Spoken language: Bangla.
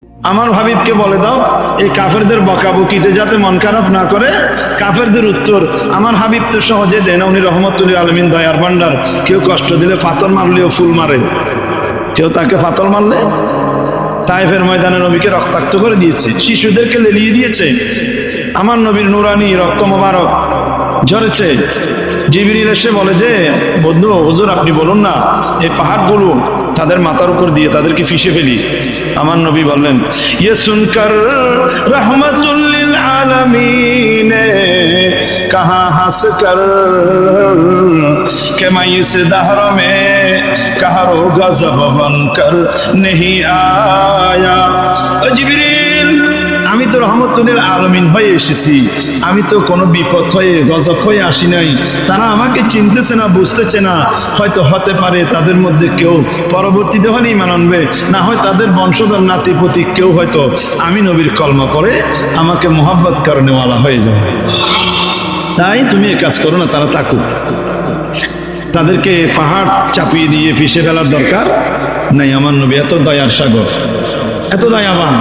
আমার হাবিবকে বলে দাও এই কাফেরদের বকাবকিতে যাতে মন খারাপ না করে। কাফেরদের উত্তর আমার হাবিব তো সহজে দেন, উনি রহমতুল আলমিন দয়ার ভান্ডার। কেউ কষ্ট দিলে পাথর মারলেও ফুল মারে, কেউ তাকে পাথর মারলে তায়েফের ময়দানে নবীকে রক্তাক্ত করে দিয়েছে, শিশুদেরকে লেলিয়ে দিয়েছে। আমার নবীর নুরানি রক্ত মোবারক ঝরেছে। জিবরিল এসে বলে যে বন্ধু হুজুর আপনি বলুন না এই পাহাড়গুলো তাদের মাথার উপর দিয়ে তাদেরকে ফিসে ফেলি। আমার নবী বললেন ইয়ে সুনকর রহমতুল লিল আলামিন कहाँ हंस कर के मैं इस दहर में कहरो गजब बनकर नहीं आया। जिब्रील আমি তো রহমতুল আলামিন হয়ে এসেছি, আমি তো কোনো বিপদ হয়ে গজব হয়ে আসি নাই। তারা আমাকে চিনতেছে না, বুঝতেছে না। হয়তো হতে পারে তাদের মধ্যে কেউ পরবর্তীতে হলে ঈমান আনবে, না হয় তাদের বংশধর নাতিপতি কেউ হয়তো আমি নবীর কলমা পড়ে আমাকে মোহাব্বত কারণে ওয়ালা হয়ে যাবে। তাই তুমি এ কাজ করো না, তারা থাকুক, তাদেরকে পাহাড় চাপিয়ে দিয়ে পিষে ফেলার দরকার নাই। আমার নবী এত দয়ার সাগর, এত দয়াবান।